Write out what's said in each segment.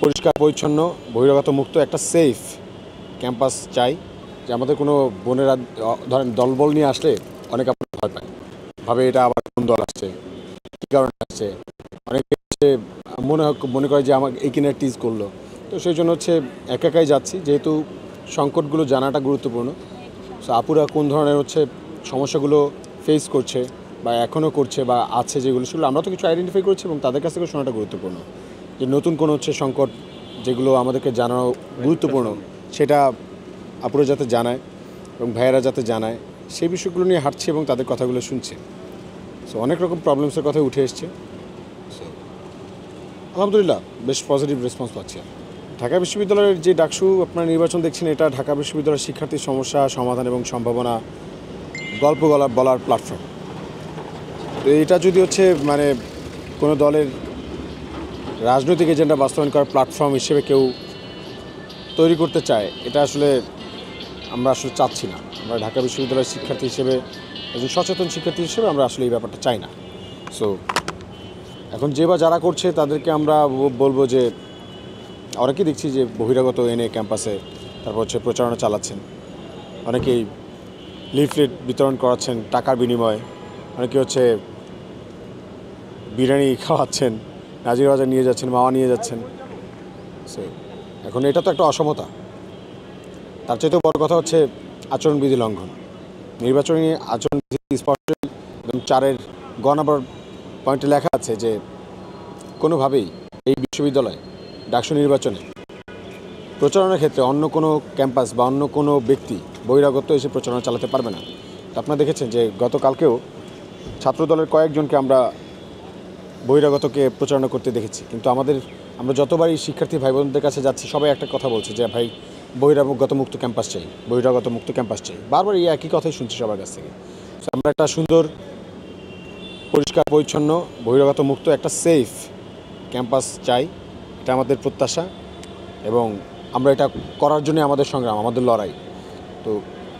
পরিষ্কার পরিচ্ছন্ন বহিরাগত মুক্ত একটা সেফ ক্যাম্পাস চাই। যে আমাদের কোনো বোনেরা ধরেন দলবল নিয়ে আসলে অনেকে আপনার ভয় পায়, ভাবে এটা আবার কোন দল আসছে, কী কারণে আসছে, অনেকে হচ্ছে মনে করে যে আমাকে এই কিনে টিজ করলো। তো সেই জন্য হচ্ছে একাই যাচ্ছি, যেহেতু সংকটগুলো জানাটা গুরুত্বপূর্ণ। সো আপুরা কোন ধরনের হচ্ছে সমস্যাগুলো ফেস করছে বা এখনও করছে বা আছে যেগুলো, সেগুলো আমরা তো কিছু আইডেন্টিফাই করছি এবং তাদের কাছ থেকে শোনাটা গুরুত্বপূর্ণ। যে নতুন কোনো হচ্ছে সংকট যেগুলো আমাদেরকে জানানো গুরুত্বপূর্ণ, সেটা আপুরা যাতে জানায় এবং ভাইয়েরা যাতে জানায়, সেই বিষয়গুলো নিয়ে হাঁটছে এবং তাদের কথাগুলো শুনছে। সো অনেক রকম প্রবলেমসের কথা উঠে এসছে। সো আলহামদুলিল্লাহ বেশ পজিটিভ রেসপন্স পাচ্ছি। ঢাকা বিশ্ববিদ্যালয়ের যে ডাকসু আপনার নির্বাচন দেখছেন, এটা ঢাকা বিশ্ববিদ্যালয়ের শিক্ষার্থীর সমস্যা সমাধান এবং সম্ভাবনা গল্প বলার প্ল্যাটফর্ম। তো এটা যদি হচ্ছে মানে কোনো দলের রাজনৈতিক এজেন্ডা বাস্তবায়ন করার প্ল্যাটফর্ম হিসেবে কেউ তৈরি করতে চায়, এটা আসলে আমরা আসলে চাচ্ছি না। আমরা ঢাকা বিশ্ববিদ্যালয়ের শিক্ষার্থী হিসেবে, একজন সচেতন শিক্ষার্থী হিসেবে আমরা আসলে এই ব্যাপারটা চাই না। সো এখন যে বা যারা করছে তাদেরকে আমরা বলবো যে অনেকেই দেখছি যে বহিরাগত এনে ক্যাম্পাসে তারপর হচ্ছে প্রচারণা চালাচ্ছেন, অনেকেই লিফলেট বিতরণ করাচ্ছেন টাকার বিনিময়ে, অনেকে হচ্ছে বিরিয়ানি খাওয়াচ্ছেন, নাজিরবাজার নিয়ে যাচ্ছেন, মাওয়া নিয়ে যাচ্ছেন। সো এখন এটা তো একটা অসমতা। তার চাইতেও বড় কথা হচ্ছে আচরণবিধি লঙ্ঘন। নির্বাচনী আচরণবিধি স্পষ্ট এবং 4-এর গ নম্বর পয়েন্টে লেখা আছে যে কোনোভাবেই এই বিশ্ববিদ্যালয় ডাকসু নির্বাচনে প্রচারণার ক্ষেত্রে অন্য কোনো ক্যাম্পাস বা অন্য কোনো ব্যক্তি বহিরাগত এসে প্রচারণা চালাতে পারবে না। আপনারা দেখেছেন যে গতকালকেও ছাত্রদলের কয়েকজনকে আমরা বহিরাগতকে প্রচারণা করতে দেখেছি। কিন্তু আমরা যতবারই শিক্ষার্থী ভাই বোনদের কাছে যাচ্ছি, সবাই একটা কথা বলছে যে ভাই বহিরাগত মুক্ত ক্যাম্পাস চাই, বহিরাগত মুক্ত ক্যাম্পাস চাই। বারবার এই একই কথাই শুনছি সবার কাছ থেকে। আমরা একটা সুন্দর পরিষ্কার পরিচ্ছন্ন বহিরাগত মুক্ত একটা সেফ ক্যাম্পাস চাই, এটা আমাদের প্রত্যাশা এবং আমরা এটা করার জন্য আমাদের সংগ্রাম, আমাদের লড়াই। তো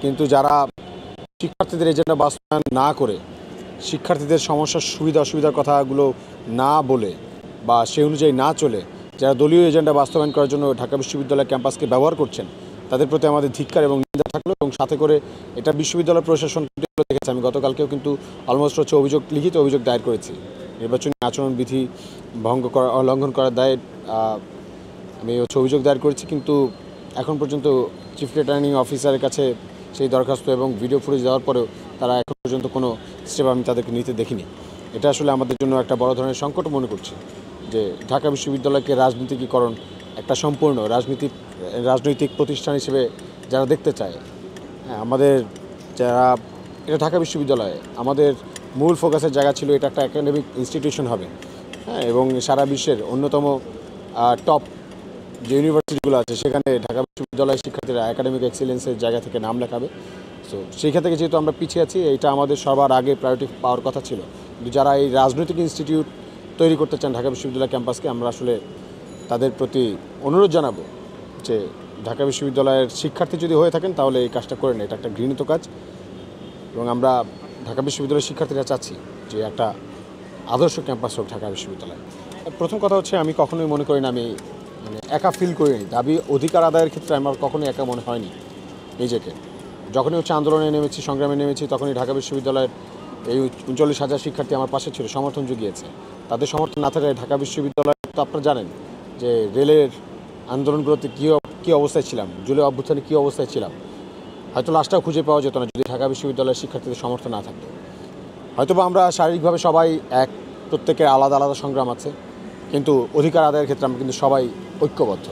কিন্তু যারা শিক্ষার্থীদের এজেন্ডা বাস্তবায়ন না করে, শিক্ষার্থীদের সমস্যার সুবিধা অসুবিধার কথাগুলো না বলে বা সেই অনুযায়ী না চলে, যারা দলীয় এজেন্ডা বাস্তবায়ন করার জন্য ঢাকা বিশ্ববিদ্যালয় ক্যাম্পাসকে ব্যবহার করছেন, তাদের প্রতি আমাদের ধিক্কার এবং নিন্দা থাকলো। এবং সাথে করে এটা বিশ্ববিদ্যালয় প্রশাসন দেখেছে। আমি গতকালকেও কিন্তু অলমোস্ট হচ্ছে লিখিত অভিযোগ দায়ের করেছি। নির্বাচনী আচরণবিধি লঙ্ঘন করার দায়ে আমি হচ্ছে অভিযোগ দায়ের করেছি, কিন্তু এখন পর্যন্ত চিফ রিটার্নিং অফিসারের কাছে সেই দরখাস্ত এবং ভিডিও ফুটেজ দেওয়ার পরেও তারা এখন পর্যন্ত কোনো স্টেপ আমি তাদেরকে নিতে দেখিনি। এটা আসলে আমাদের জন্য একটা বড় ধরনের সংকট মনে করছি যে ঢাকা বিশ্ববিদ্যালয়কে রাজনীতিকীকরণ, একটা সম্পূর্ণ রাজনৈতিক প্রতিষ্ঠান হিসেবে যারা দেখতে চায়, আমাদের যারা এটা ঢাকা বিশ্ববিদ্যালয় আমাদের মূল ফোকাসের জায়গা ছিল এটা একটা একাডেমিক ইনস্টিটিউশন হবে, এবং সারা বিশ্বের অন্যতম টপ যে ইউনিভার্সিটিগুলো আছে সেখানে ঢাকা বিশ্ববিদ্যালয়ের শিক্ষার্থীরা একাডেমিক এক্সিলেন্সের জায়গা থেকে নাম লেখাবে। সো সেইখান থেকে যেহেতু আমরা পিছিয়ে আছি, এটা আমাদের সবার আগে প্রায়োরিটি পাওয়ার কথা ছিল। কিন্তু যারা এই রাজনৈতিক ইনস্টিটিউট তৈরি করতে চান ঢাকা বিশ্ববিদ্যালয় ক্যাম্পাসকে, আমরা আসলে তাদের প্রতি অনুরোধ জানাবো যে ঢাকা বিশ্ববিদ্যালয়ের শিক্ষার্থী যদি হয়ে থাকেন তাহলে এই কাজটা করে নেন। এটা একটা ঘৃণিত কাজ এবং আমরা ঢাকা বিশ্ববিদ্যালয়ের শিক্ষার্থীরা চাচ্ছি যে একটা আদর্শ ক্যাম্পাস হোক ঢাকা বিশ্ববিদ্যালয়। প্রথম কথা হচ্ছে আমি কখনোই মনে করি না আমি একা ফিল করিনি। দাবি অধিকার আদায়ের ক্ষেত্রে আমার কখনোই একা মনে হয়নি নিজেকে। যখনই হচ্ছে আন্দোলনে নেমেছি, সংগ্রামে নেমেছি, তখনই ঢাকা বিশ্ববিদ্যালয়ের এই 39,000 শিক্ষার্থী আমার পাশে ছিল, সমর্থন জুগিয়েছে। তাদের সমর্থন না থাকলে ঢাকা বিশ্ববিদ্যালয় তো আপনারা জানেন যে রেলের আন্দোলনগুলোতে কী অবস্থায় ছিলাম, জুলাই অভ্যুত্থানে কী অবস্থায় ছিলাম, হয়তো লাশটাও খুঁজে পাওয়া যেত না যদি ঢাকা বিশ্ববিদ্যালয়ের শিক্ষার্থীদের সমর্থন না থাকতো। হয়তোবা আমরা শারীরিকভাবে সবাই প্রত্যেকের আলাদা আলাদা সংগ্রাম আছে, কিন্তু অধিকার আদায়ের ক্ষেত্রে আমরা কিন্তু সবাই ঐক্যবদ্ধ।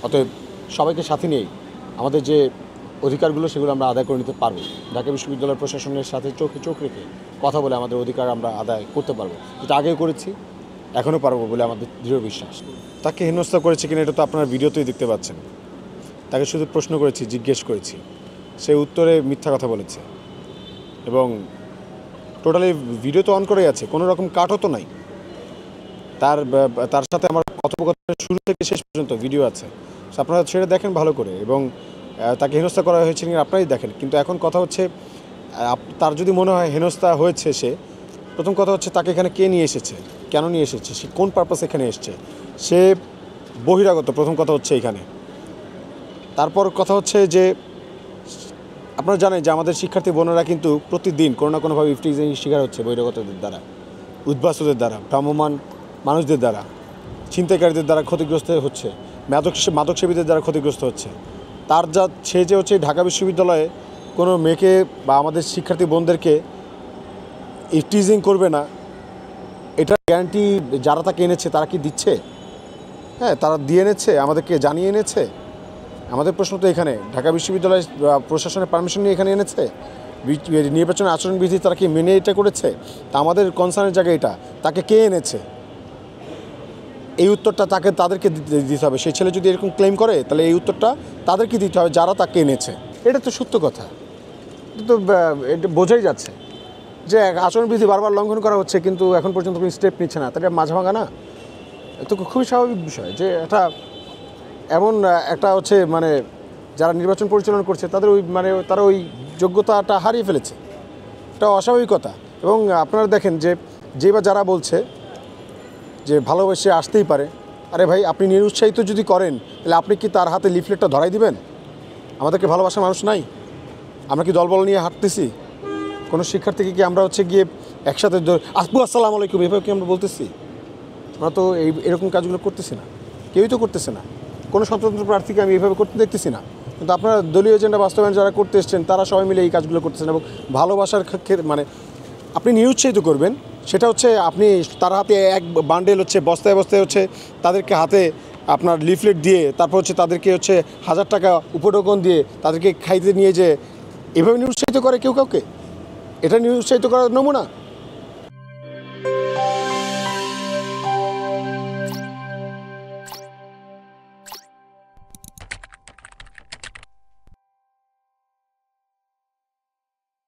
অতএব সবাইকে সাথে নিয়েই আমাদের যে অধিকারগুলো সেগুলো আমরা আদায় করে নিতে পারবো। ঢাকা বিশ্ববিদ্যালয় প্রশাসনের সাথে চোখে চোখ রেখে কথা বলে আমাদের অধিকার আমরা আদায় করতে পারবো, যেটা আগেও করেছি, এখনও পারবো বলে আমাদের দৃঢ় বিশ্বাস। তাকে হেনস্থা করেছে কিনা এটা তো আপনারা ভিডিওতেই দেখতে পাচ্ছেন। তাকে শুধু প্রশ্ন করেছি, জিজ্ঞেস করেছি, সে উত্তরে মিথ্যা কথা বলেছে এবং টোটালি ভিডিও তো অন করেই আছে, কোনো রকম কাটও তো নাই। তার সাথে আমার কথোপকথনের শুরু থেকে শেষ পর্যন্ত ভিডিও আছে, আপনারা সেটা দেখেন ভালো করে। এবং তাকে হেনস্থা করা হয়েছে কিনা আপনারাই দেখেন। কিন্তু এখন কথা হচ্ছে তার যদি মনে হয় হেনস্থা হয়েছে, সে প্রথম কথা হচ্ছে তাকে এখানে কে নিয়ে এসেছে, কেন নিয়ে এসেছে, সে কোন পারপাস এখানে এসছে, সে বহিরাগত, প্রথম কথা হচ্ছে এখানে। তারপর কথা হচ্ছে যে আপনারা জানেন যে আমাদের শিক্ষার্থী বোনেরা কিন্তু প্রতিদিন কোনো না কোনোভাবে ইফটিজিংয়ের শিকার হচ্ছে বহিরাগতদের দ্বারা, উদ্বাস্তুদের দ্বারা, ভ্রাম্যমাণ মানুষদের দ্বারা, ছিনতাইকারীদের দ্বারা ক্ষতিগ্রস্ত হচ্ছে, মাদকসেবীদের দ্বারা ক্ষতিগ্রস্ত হচ্ছে। সে যে হচ্ছে ঢাকা বিশ্ববিদ্যালয়ে কোনো মেয়েকে বা আমাদের শিক্ষার্থী বোনদেরকে ইফটিজিং করবে না, এটা গ্যারান্টি যারা তাকে এনেছে তারা কি দিচ্ছে? হ্যাঁ, তারা দিয়ে এনেছে, আমাদেরকে জানিয়ে এনেছে। আমাদের প্রশ্ন তো এখানে, ঢাকা বিশ্ববিদ্যালয় প্রশাসনের পারমিশন নিয়ে এখানে এনেছে? নির্বাচন আচরণবিধি তারা কি মেনে এটা করেছে? তা আমাদের কনসার্নের জায়গা এটা, তাকে কে এনেছে? এই উত্তরটা তাদেরকে দিতে হবে। সেই ছেলে যদি এরকম ক্লেম করে তাহলে এই উত্তরটা তাদেরকে দিতে হবে, যারা তাকে এনেছে। এটা তো সত্য কথা, তো এটা বোঝাই যাচ্ছে যে আচরণবিধি বারবার লঙ্ঘন করা হচ্ছে, কিন্তু এখন পর্যন্ত কোনো স্টেপ নিচ্ছে না। তাহলে মাঝে ভাঙা না? তো খুবই স্বাভাবিক বিষয় যে এটা এমন একটা হচ্ছে মানে যারা নির্বাচন পরিচালনা করছে তারা ওই যোগ্যতাটা হারিয়ে ফেলেছে। এটা অস্বাভাবিকতা। এবং আপনারা দেখেন যে বা যারা বলছে যে ভালোবেসে আসতেই পারে, আরে ভাই, আপনি নিরুৎসাহিত যদি করেন তাহলে আপনি কি তার হাতে লিফলেটটা ধরাই দিবেন? আমাদেরকে ভালোবাসার মানুষ নাই? আমরা কি দলবল নিয়ে হাঁটতেছি? কোনো শিক্ষার্থীকে কি আমরা হচ্ছে গিয়ে একসাথে আসবু আসসালামু আলাইকুম এভাবে কি আমরা বলতেছি? আমরা তো এরকম কাজগুলো করতেছি না, কেউই তো করতেছে না। কোনো স্বতন্ত্র প্রার্থীকে আমি এইভাবে করতে দেখতেছি না। কিন্তু আপনারা দলীয় এজেন্ডা বাস্তবায়ন যারা করতে এসছেন তারা সবাই মিলে এই কাজগুলো করতেছেন। এবং ভালোবাসার মানে আপনি নিরুৎসাহিত করবেন, সেটা হচ্ছে আপনি তার হাতে এক বান্ডেল হচ্ছে বস্তায় বস্তায় হচ্ছে তাদেরকে হাতে আপনার লিফলেট দিয়ে, তারপর হচ্ছে তাদেরকে হচ্ছে 1000 টাকা উপঢৌকন দিয়ে তাদেরকে খাইতে নিয়ে যে এভাবে নিরুৎসাহিত করে কেউ কাউকে, এটা নিরুৎসাহিত করার নমুনা।